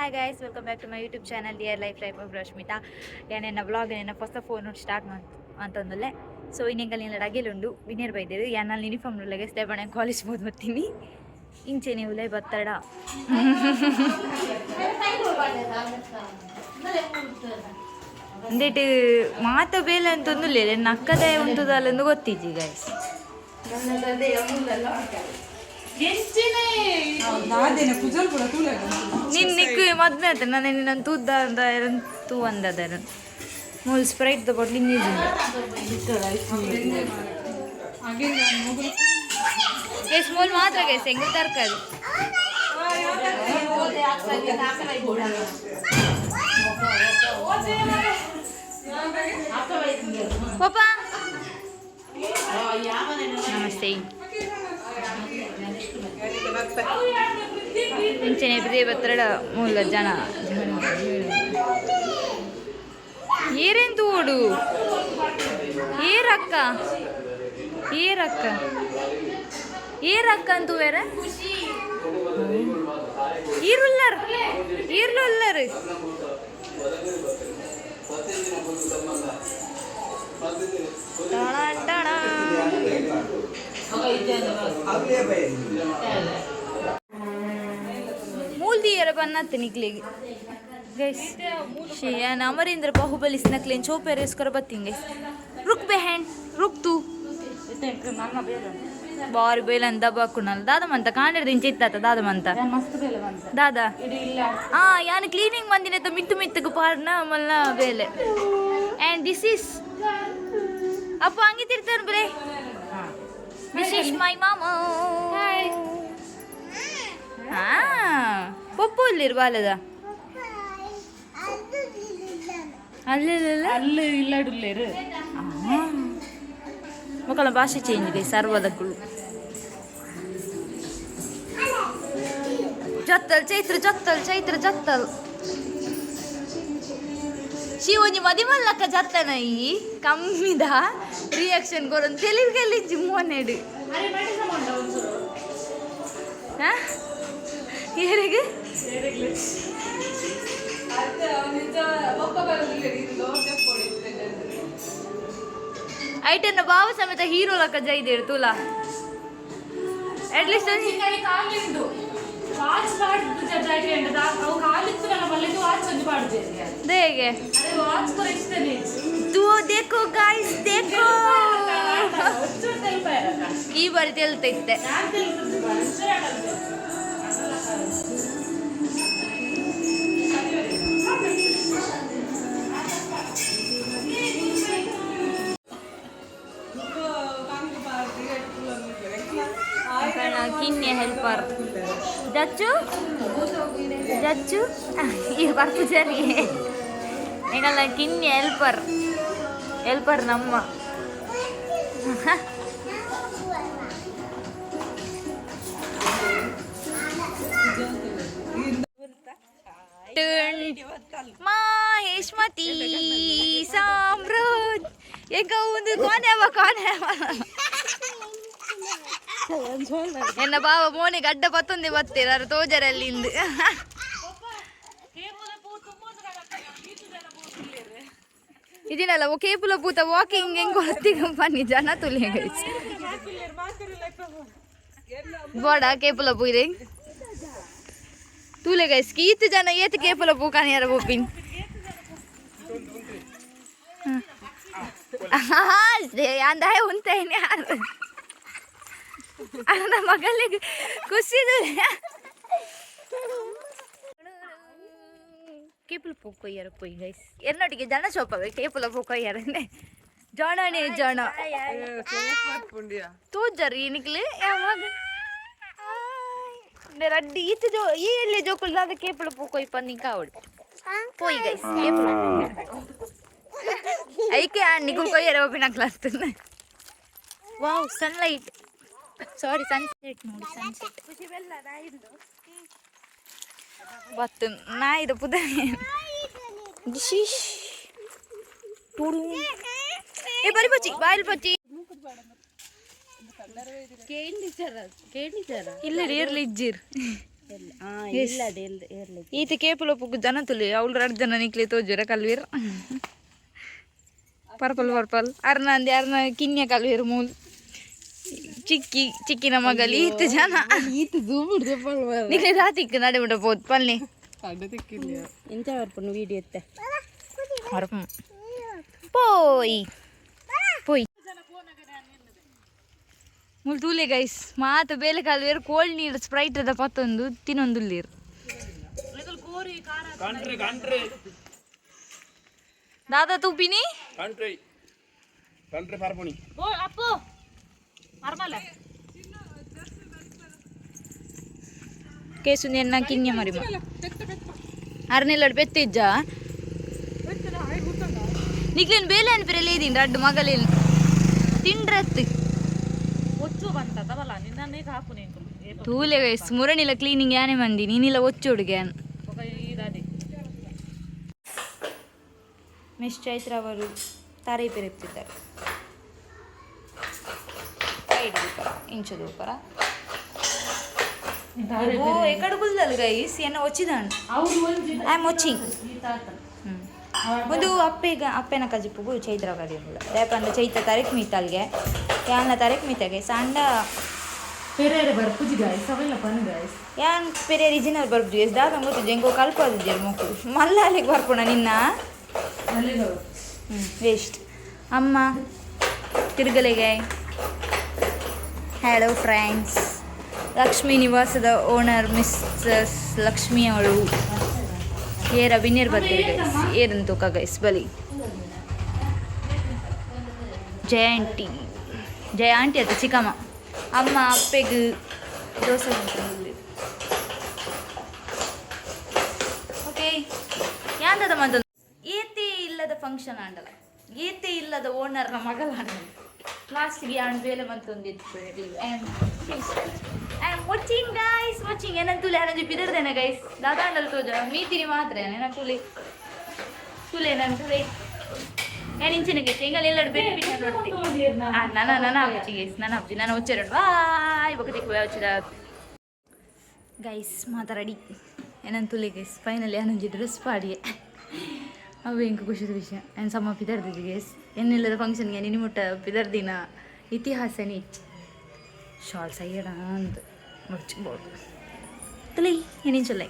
Hi guys, welcome back to my YouTube channel dear life of Rashmita. ನನ್ನ vlog first phone ನೋಡಿ start ಅಂತಂದಲ್ಲೇ. So ಇನ್ನೆಂಗಲ್ಲಿ ಅಡಗೆಲುಂಡು ವಿನಿಯರ್ ಬೈದೇರು ಯಾನಲ್ಲಿ ಯೂನಿಫಾರ್ಮ್ ಉಳ್ಳಗೆ ಸ್ಟೇಬಣ ಕಾಲೇಜ್ ಬೋದು ಬರ್ತೀನಿ ಇಂಚೆ ನೀವು ಲೈ ಬತ್ತಡ ಅಂದೇಟ್ ಮಾತ ಬೇಲೆ ಅಂತಂದುಲ್ಲ ನಕ್ಕದೆ ಉಂಟುದಲ್ಲೊಂದು ಗೊತ್ತಿಜ್ಜಿ ಗೈಸ್. ನಿನ್ನಿಕ್ಕು ಮದ್ವೆ ಆಯ್ತು ನಾನು ನಿನ್ನ ತೂದ ತೂ ಅಂದದ ಮೂಲ್ ಸ್ಪ್ರೈಟ್ ತಗೊಟ್ಟು ನಿಂಗೆ ಎಷ್ಟು ಮೂಲ್ ಮಾತ್ರ ಗೈಸ್ ಹೆಂಗೆ ತರಕಾರಿ ಪಾಪ ನಮಸ್ತೆ. ಇಂಚನೆ ಬಿದ್ದೆ ಬತ್ತಡ ಮೂಲ ಜನ ಏರೇನ್ ತೋಡು ಏರಕ್ಕ ಏರಕ್ಕ ಏರಕ್ಕ ಅಂತೂ ಬೇರ ಈರುಳ್ಳರ್ ಈರುಳ್ಳರ್ ಮೂಲ್ದಿಯರ ಬನ್ನತ್ತೆ ನಿಕ್ಲಿಗೆ ಗೈಸ್. ಶಿಯಾನ್ ಅಮರೇಂದ್ರ ಬಾಹುಬಲಿ ನಕ್ಲೇನ್ ಚೋಪೇರೇಸ್ಕರ ಬತ್ತೀನಿ ಗೈಸ್. ರುಕ್ ಬೆಹೆನ್ ರುಕ್ ತೂ ಬಾರಿ ಬೇಲನ್ ದಬ್ಬಾಕುನಲ್ಲ ದಾದಮಂತ ಕಾಂಡಿರ್ದು ಇಂಚೆ ಇತ್ತಾತ ದಾದಮಂತ ದಾದ ಯಾನು ಕ್ಲೀನಿಂಗ್ ಬಂದಿನ ಮಿತ್ತು ಮಿತ್ತಗು ಪಾರ್ನ ಮಲ್ಲ ಬೇಲೆ. ಆ್ಯಂಡ್ ದಿಸ್ ಈಸ್ ಅಪ್ಪ ಹಂಗೆ ತಿರ್ತಾನೆ ಬರೇ. ದಿಸ್ ಈಸ್ ಮೈ ಮಾಮ. ಪಪ್ಪು ಇಲ್ಲಿರುವ ಅಲ್ಲದ ಅಲ್ಲಿ ಇಲ್ಲಡುಲ್ಲೇರು ಮಕ್ಕಳ ಭಾಷೆ ಚೇಂಜ್ ಗೈ ಸರ್ವದಕ್ಕಳು. ಜತ್ತಲ್ ಚೈತ್ರ ಜತ್ತಲ್ ಚೈತ್ರ ಜತ್ತಲ್ ಶಿವನಿ ಮದಿ ಮಲ್ಲಕ್ಕ ಜತ್ತನ ಈ ಕಮ್ಮಿದ ರಿಯಾಕ್ಷನ್ ಕೊರೊಂದು ತೆಲಿಗೆಲ್ಲಿ ಜಿಮ್ಮೋನೆಡು ಏರಿಗೆ ಐಟನ್ನ ಭಾವ ಸಮೇತ ಹೀರೋ ಲಕ್ಕ ಜೈದೇರು ತುಲಾ ಅಟ್ಲೀಸ್ಟ್ ಹೇಗೆ ದೇಖೋ ಗಾಯ್ಸ್ ದೇಖೋ ಈ ಬಾರಿ ತೆಲ್ತೈತೆ. ಕಿನ್ನೆ ಹೆಲ್ಪರ್ ಜಚ್ಚು ಜಚ್ಚು ಈಗ ಬರ್ತು ಸರಿ ಈಗಲ್ಲ ಕಿನ್ನೆ ಹೆಲ್ಪರ್ ಹೆಲ್ಪರ್ ನಮ್ಮ ಮಾಹೇಶ್ಮತಿ ಸಾಮ್ರಾಜ್ ಈಗ ಒಂದು ಕೊನೆವ ಎನ್ನ ಬಾವ ಮೋನಿಗೆ ಅಡ್ಡ ಪತ್ತೊಂದೆ ಬತ್ತೀರ ತೋಜರಲ್ಲಿ ಇಂದು ಇದನ್ನಲ್ಲ ಕೇಪುಲ ಪೂತ ವಾಕಿಂಗ್ ಹೆಂಗ್ ಹೊತ್ತಿಗೆ ಬನ್ನಿ ಜನ ತುಲಿ ಬೋಡ ಕೇಪುಲ ಪೂರೆ ತುಲೆ ಗೈಸ್ ಕೀತು ಜನ ಏತು ಕೇಪುಲ ಪೂ ಕಾಣಿಯಾರ ಬೋಪಿನ್ ಅಂದಾಯ ಉಂತೇನೆ அந்த மகளுக்கு குசிது ಕೇಪುಲ ಪೋಕೊಯ್ಯಾರ ಪೋಯ್ ಗೈಸ್ ಎನ್ನೊಟ್ಟಿಗೆ ಜನ ಸೋಪವೆ ಕೇಪುಲ ಪೋಕೊಯ್ಯಾರನೆ ಜಾಣನೆ ಜಾಣ ತೋಜರಿ ನಿಕ್ಲೆ ಯಾವಾಗ ರಡ್ಡಿ ಈತ ಜೋ ಈ ಎಲ್ಲಿ ಜೋಕುಲ್ ದಾದ ಕೇಪುಲ ಪೋಕೊಯ್ ಪನ್ನಿ ಕಾವಡ್ ಪೋಯ್ ಗೈಸ್ ಕೇಪುಲ ಐಕೆ ನಿಗುಲ್ ಕೊಯ್ಯಾರ ಒಬ್ಬಿನ ಕ್ಲಾಸ್ ವಾವ್ ಸನ್ಲೈಟ್ ಸಾರಿ ಸನ್ಸೆಟ್ ನೋಡಿ ಸನ್ಸೆಟ್ ಬತ್ತು ನಾಯಿದ ಪುದ ಏ ಬರಿ ಬಚ್ಚಿ ಬಾಯಿಲ್ ಬಚ್ಚಿ ಇಲ್ಲ ಇರ್ಲಿ ಇಜ್ಜಿರ್ ಈತ ಕೇಪುಲ ಪುಗ್ಗು ಜನ ತುಲಿ ಅವಳು 2 ಜನ ನಿಕ್ಲಿ ತೋಜುರ ಕಲ್ವೀರ್ ಪರ್ಪಲ್ ಅರ್ನಂದಿ ಅರ್ನ ಕಿನ್ಯ ಕಲ್ವೀರ್ ಮೂಲ್ ಚಿಕ್ಕಿನ ಮಗಲಿ ಈತ ಜನ ನಿಕ್ಲೆ ರಾತಿಕ್ ನಡೆ ಬಿಡ ಬೋದು ಪಲ್ನಿ ಎಂತ ಬರ್ಪುನು ವೀಡಿಯೋ ಎತ್ತ ಪೋಯ್ ಮುಲ್ ತೂಲೆ ಗೈಸ್ ಮಾತ ಬೇಲೆ ಕಾಲುವೇರು ಕೋಲ್ಡ್ ನೀರು ಸ್ಪ್ರೈಟ್ ಅದ ಪತ್ತೊಂದು ತಿನ್ನೊಂದುಲ್ಲೀರು ದಾದಾ ತೂಪಿನಿ ಕೇಸು ಎನ್ನ ಕಿನ್ಯ ಮರಿಮ ಅರ್ನೆಲ್ಲಡು ಪೆತ್ತಿಜ್ಜ ನಿಕ್ಲೇನು ಬೇಲೆ ಅನ್ಪಿರಲ್ಲ ಇದೀನಿ ರಡ್ಡು ಮಗಲೇನು ತಿಂಡ್ರತ್ತು ತೂಲೆ ಗೈಸ್ ಮುರಣಿಲ ಕ್ಲೀನಿಂಗ್ ಯಾನೆ ಮಂದಿ ನೀನಿಲ್ಲ ಒಚ್ಚೋಡುಗೆ ಮಿಸ್ ಚೈತ್ರ ಅವರು ತಾರೈಪೆರೆಪ್ತಿದ್ದಾರೆ ಇಂಚು ದೂಪರ ಓ ಎಕಡೆ ಗುಲ್ದಲ್ ಗೈಸ್ ಎನ್ನ ಒಚ್ಚಿದಾಣ ಐ ಆಮ್ ವಾಚಿಂಗ್ ಒಂದು ಅಪ್ಪೆನ ಕಜಿಪ್ಪು ಚೈತ್ರ ಕಡಿಯೋಲ್ಲ ಯಾಕಂದ್ರೆ ಚೈತ್ರ ತಾರೀಕು ಮೀತಲ್ಗೆ ಯಾನ ತಾರೀಕು ಮೀತಾಗೆ ಸಂಡ ಯಾನ್ ಪೆರೆ ರಿಜಿನಲ್ ಬರ್ಬು ಗೈಸ್ ದಾದ ಗೊತ್ತಿದ್ದೆ ಹೆಂಗೋ ಕಲ್ಪದಿದ್ದೆ ಮಕ್ಕಳು ಮಲ್ಲ ಅಲ್ಲಿಗೆ ಬರ್ಪೋಣ ನಿನ್ನ ವೇಸ್ಟ್ ಅಮ್ಮ ತಿರುಗಲೆಗೆ ಹಲೋ ಫ್ರೆಂಡ್ಸ್ ಲಕ್ಷ್ಮೀ ನಿವಾಸದ ಓನರ್ ಮಿಸ್ಸಸ್ ಲಕ್ಷ್ಮಿ ಅವಳು ಏರ ಬಿನ್ನೇರ್ ಬರ್ತೀವಿ ಗೈಸ್ ಏರಂತು ಗೈಸ್ ಬಲಿ ಜಯ ಆಂಟಿ ಅದು ಚಿಕ್ಕಮ್ಮ ಅಮ್ಮ ಅಪ್ಪೆಗೆ ದೋಸೆ ಓಕೆ ಯಾಂದದ ಮದ ಏತೆ ಇಲ್ಲದ ಫಂಕ್ಷನ್ ಆಂಡಲ ಏತೆ ಇಲ್ಲದ ಓನರ್ನ ಮಗಳ ಲಾಸ್ಟ್ಗೆ ಯಾಣ ಬೇಲೆ ಮಂತೊಂದಿತ್ತು ವಾಚಿಂಗ್ ಗೈಸ್ ವಾಚಿಂಗ್ ಏನಂತೂಲೆ ನನಗೆ ಪಿದರ್ದೇನೆ ಗೈಸ್ ದಾದಾಂಡಲ್ ತೋಜ ಮೀತಿರಿ ಮಾತ್ರ ಏನ ತುಲಿ ನಾನು ಇಂಚಿನ ಗೈಸ್ ಹೆಂಗಲ್ಲಿ ಎಲ್ಲರೂ ಬೇರೆ ನನ್ನ ಹಚ್ಚಿ ಗೈಸ್ ನಾನು ಹೊಚ್ಚೆರಡು ಇವಾಗ ತಿಕ್ಕ ಹಚ್ಚಿದ ಗೈಸ್ ಮಾತಾಡಿ ಏನಂತೂಲೆ ಗೈಸ್ ಫೈನಲಿ ಏನಂಜಿ ಡ್ರೆಸ್ ಪಾಡಿಯೇ ಅವು ಹೆಂಗೆ ಖುಷಿದ ವಿಷಯ ಏನು ಸಮ ಪಿದರ್ದಿದ್ದೆ ಗೈಸ್ ಏನಿಲ್ಲದ ಫಂಕ್ಷನ್ಗೆ ನಿನ್ನಿಮುಟ್ಟ ಪಿದರ್ದಿನ ಇತಿಹಾಸನೇ ಶಾಲ್ ಸೈಯಡ ಅಂತ ಮುಚ್ಚಿಬೋದು ತುಲಿ ಏನಿಂಚಲ್ಲ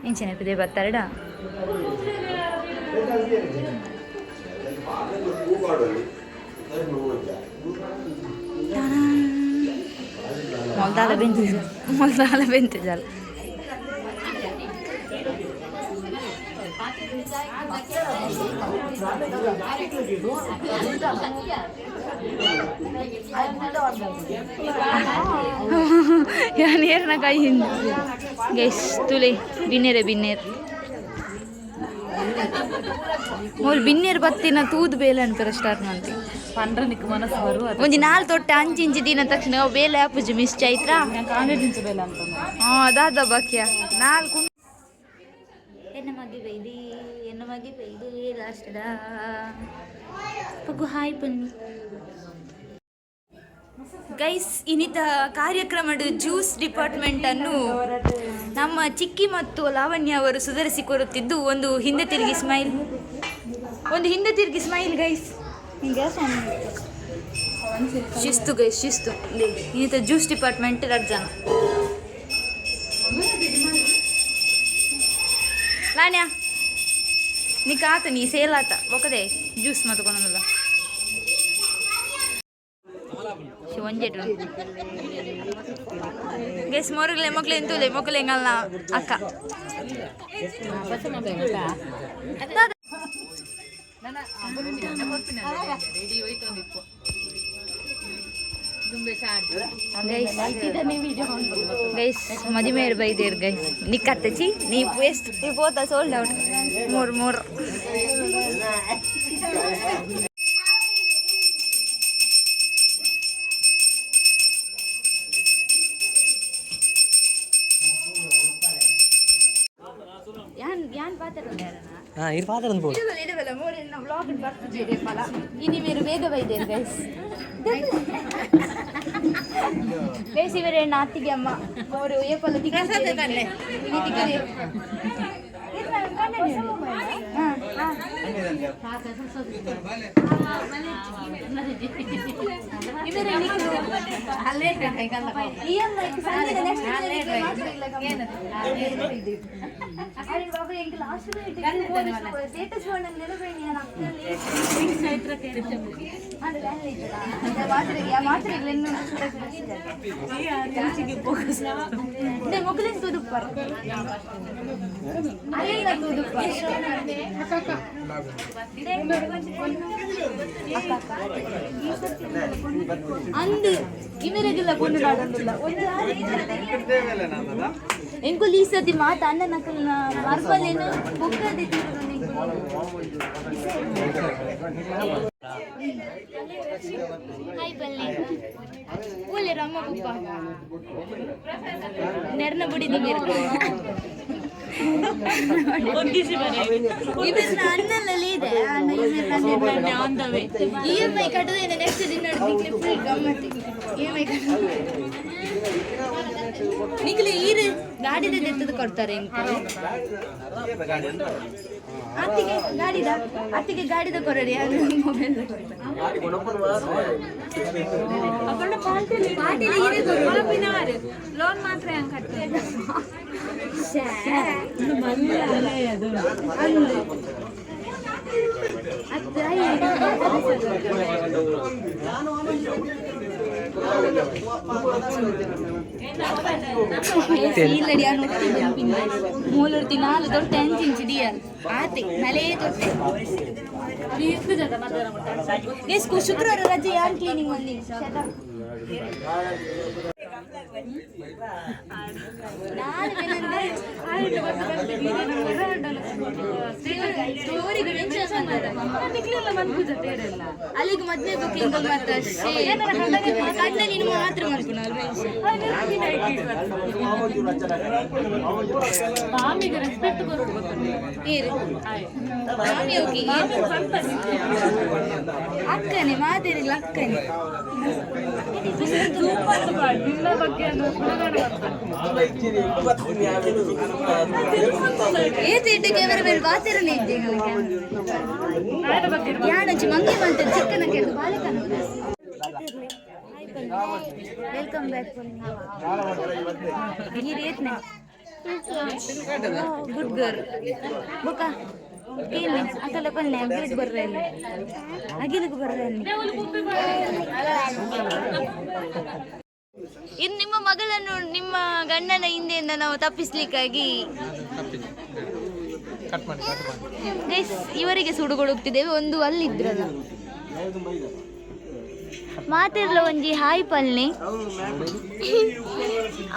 ಇಂಚಿನ ಪಿದೆ ಬರ್ತಾರಡ ಮೊಲ್ದಾಲ ಬೆಂತು ಜಾಲ ನೇರ್ನ ಕೈ ಹಿಂದೆ ಗೈಸ್ ತುಲೆ ಬಿನ್ನೇರೆ ಮೂರು ಬಿನ್ನೇರು ಬತ್ತಿನ ತೂದು ಬೇಲೆ ಅಂತಾರೆ ಸ್ಟಾರ್ಟ್ ಮಾಡ್ತೀವಿ ಪಂಡ್ರನಿಕ್ ಮನಸ್ಸು ಬರುವ ಒಂಜಿ ನಾಲ್ ತೊಟ್ಟ ಅಂಚಿ ದಿನ ತಕ್ಷಣ ಅವು ಬೇಲೆ ಹಾಪುಜಿ ಮಿಸ್ ಚೈತ್ರ ಕಾಂಗ್ರೆಸ್ ಬೇಲೆ ಅಂತ ಅದಾದ ಬಾಕ್ಯ ನಾಲ್ಕು ಎನ್ನ ಮಗಿ ಬೈದಿ ಲಾಸ್ಟದ ಪಗು ಹಾಯ್ ಬನ್ನಿ ಗೈಸ್ ಇನ್ನಿತ ಕಾರ್ಯಕ್ರಮದ ಜ್ಯೂಸ್ ಡಿಪಾರ್ಟ್ಮೆಂಟನ್ನು ನಮ್ಮ ಚಿಕ್ಕಿ ಮತ್ತು ಲಾವಣ್ಯ ಅವರು ಸುಧಾರಿಸಿಕೊಡುತ್ತಿದ್ದು ಒಂದು ಹಿಂದೆ ತಿರುಗಿ ಸ್ಮೈಲ್ ಗೈಸ್ ಶಿಸ್ತು ಗೈಸ್ ಶಿಸ್ತು ಇನ್ನಿತ ಜ್ಯೂಸ್ ಡಿಪಾರ್ಟ್ಮೆಂಟ್ 2 ಜನ ಲಾಣ್ಯ నీకు ఆత నీ సేలాత ఒకదే జ్యూస్ మతుకొనಲ್ಲ ಶಿವಂಜೆಟ್ರು ಗೈಸ್ ಮೊರಗಲೆ ಮಕ್ಕಳು ಎಂತೂಲೆ ಮಕ್ಕಳು ಹೆಂಗಲ್ಲ ಅಕ್ಕ ಗೈಸ್ ಮದಿಮೇರು ಬೈದೇರು ಗೈಸ್ ನೀ ಕತ್ತಚಿ ನೀ ವೇಸ್ಟ್ ನೀ ಪೋತ ಸೋಲ್ಡ್ ಔಟ್ ಮೂರು ಯಾನ್ ಪಾತ್ರ ಇದು ಪಾತ್ರ ಅನ್ಬೋದು ಇಡವಲ್ಲ ಮೋಡಿ ನಾವು ವ್ಲಾಗ್ ಬರ್ತಿದ್ದೀರಿ ಫಲ ಇನಿ ಮೇರು ಬೇಗ ಬೈದೇರು ಗೈಸ್ ಬೇಸಿ ಬೇರೆ ಅತ್ತಿಗೆ ಅಮ್ಮ ಅವರು ಏಪಲ್ಲ మొక్కలేని తుదుపారు ಅಂದು ಇಮೆರೆಗಿಲ್ಲ ಕೊಂಡುನಾಡಂದಿಲ್ಲ ಎಂಕುಲ್ ಈ ಸತಿ ಮಾತ ಅಣ್ಣ ನಕಲ್ನ ಮರ್ಬಲೇನು ಬೊಕ್ಕದೆ ಹಾಯ್ ಬಲ್ಲೆ ಓಲೆ ರಮ್ಮ ಪಪ್ಪ ನೆರ್ನ ಬುಡಿದು ಮೇರೆ ಇವನ್ನ ಅಣ್ಣನಲ್ಲಿ ಇದೆ EMI ಕಟ್ಟೋದೇನೆ ನೆಕ್ಸ್ಟ್ ದಿನ ಫುಲ್ ಗಮ್ಮತ್ತಿ EMI ನಿಖಿಲ್ ಈರು ಗಾಡಿದ ಎತ್ತದ ಕೊಡ್ತಾರೆ ಅತ್ತಿಗೆ ಗಾಡಿದ ಕೊರಡಿ ಮೊಬೈಲ್ ಲೋನ್ ಮಾತ್ರ ಹೆಂಗ್ ಕಟ್ತಾರೆ ಮೂಲೂರ್ತಿ 4 ತೊಟ್ಟೆ 5 ಇಂಚ್ ಡಿಯಲ್ ಆತೆ ನಲೇ ತೊಟ್ಟೆ ಎಷ್ಟು ಶುಕ್ರವಾರ ರಜೆ ಯಾರು ಕ್ಲೀನಿಂಗ್ ಬಂದಿ ಅಲ್ಲಿಗೆ ಮದ್ವೆ ಬುಕ್ಕಿಂಗ್ ಮಾತ್ರ ಕಣ್ಣ ನೀನು ಮಾತ್ರ ಅಕ್ಕನೆ ಮಾತಾಡಿಲ್ಲ ಅಕ್ಕನೆ ಏತಿಟ್ಟು ಕ್ಯಾಮರಾ ಮೇಲೆ ಬಾತಿರಲಿ ಯಾಣಚ್ಚಿ ಮಂಗೆ ಮಾಡ್ತಾರೆ ಚಿಕ್ಕನ ಕೇಳಿದ ಬಾಲಿಕನ ವೆಲ್ಕಮ್ ಬ್ಯಾಕ್ ನೀರು ಏತ್ನೆ ಗುಡ್ ಗರ್ಲ್ ಬುಕ್ಕ ಏನು ಅಕಲ ಕೊಲ್ಲೆ ಅಗಿಲಿಗೆ ಬರ್ರೆ ಅಗಿಲಿಗೆ ಬರ್ರೆ ಇನ್ನು ನಿಮ್ಮ ಮಗಳನ್ನು ನಿಮ್ಮ ಗಂಡನ ಹಿಂದೆಯಿಂದ ನಾವು ತಪ್ಪಿಸ್ಲಿಕ್ಕಾಗಿ ಗೈಸ್ ಇವರಿಗೆ ಸುಡುಗೊಡುತ್ತಿದ್ದೇವೆ ಒಂದು ಅಲ್ಲಿದ್ರಲ್ಲ ಮಾತಿರ್ಲ ಒಂಜಿ ಹಾಯ್ ಪಲ್ನಿ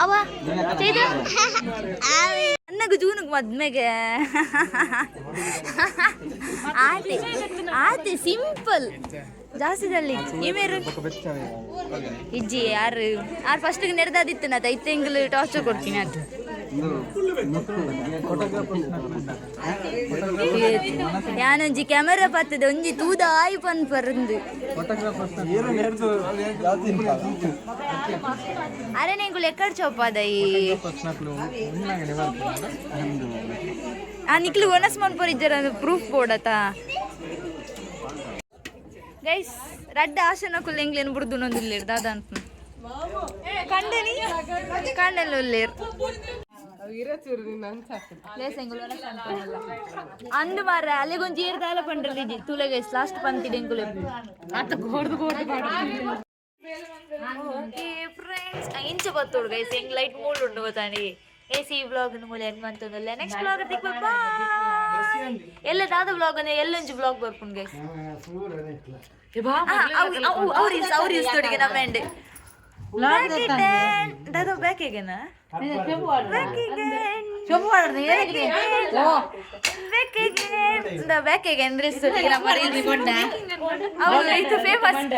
ಅವ ಅನ್ನಗು ಜೂನಿಗೆ ಮದ್ಮೆಗೆ ಆತೆ ಸಿಂಪಲ್ ಜಾಸ್ತಿದಲ್ಲಿ ಇಮೇರು ಇಜ್ಜಿ ಯಾರು ಫಸ್ಟಿಗೆ ನೆರೆದಾದಿತ್ತು ನಾ ಐತೆಂಗ್ಲು ಟಾರ್ಚರ್ ಕೊಡ್ತೀನಿ ಅದು ಯಾನೊಂಜಿ ಕ್ಯಾಮರಾ ಪತ್ತದ ಒಂಜಿ ತೂದ ಆಯ್ ಪನ್ ಪರಂದು ಅರೆ ನಿಂಗು ಲೆಕ್ಕಡ್ ಚೌಪಾದೈ ಆ ನಿಕ್ಲು ಒನಸ್ ಮನ್ಪೋರಿದ್ದಾರ ಪ್ರೂಫ್ ಬೋಡತ ಗೈಸ್ ರಡ್ಡ ಆಶನ ಕುಲ್ಲೆಂಗ್ಲೇನು ಬುಡ್ದು ನೊಂದಿಲ್ಲೇರು ದಾದ ಅಂತ ಕಂಡನಿ ಕಂಡಲ್ಲ ಉಲ್ಲೇರು ಅಂದು ಮಾರ ಅಲ್ಲಿಗೊಂದು ಏರ್ದಾಲ ಪಂಡ್ರಲ್ಲಿ ತುಲೆಗೆ ಲಾಸ್ಟ್ ಪಂತಿಡೆಂಗುಲೆ ಫ್ರೆಂಡ್ಸ್ ಇಂಚ ಬತ್ತೋಡು ಗೈಸ್ ಹೆಂಗ್ ಲೈಟ್ ಮೂಡ್ ಉಂಡು ಗೊತ್ತಾಂಡಿ AC ವ್ಲಾಗ್ ಮೂಲ ಹೆಂಗ್ ಅಂತಂದಲ್ಲ ನೆಕ್ಸ್ಟ್ ವ್ಲಾಗ್ ದಿಕ್ಕು ಬಾಯ್ ಎಲ್ಲ ದಾದ ವ್ಲಾಗ್ ಅಂದ್ರೆ ಎಲ್ಲೊಂಜಿ ವ್ಲಾಗ್ ಬರ್ಪುಂಡು ಗೈಸ್ ಅವ್ರು ಇಸ್ ತೊಡಿಗೆ ನಮ್ಮ ಎಂಡ್ ದಾದ ಬ್ಯಾಕ್ ಹೇಗೆನಾ ಫೇಮಸ್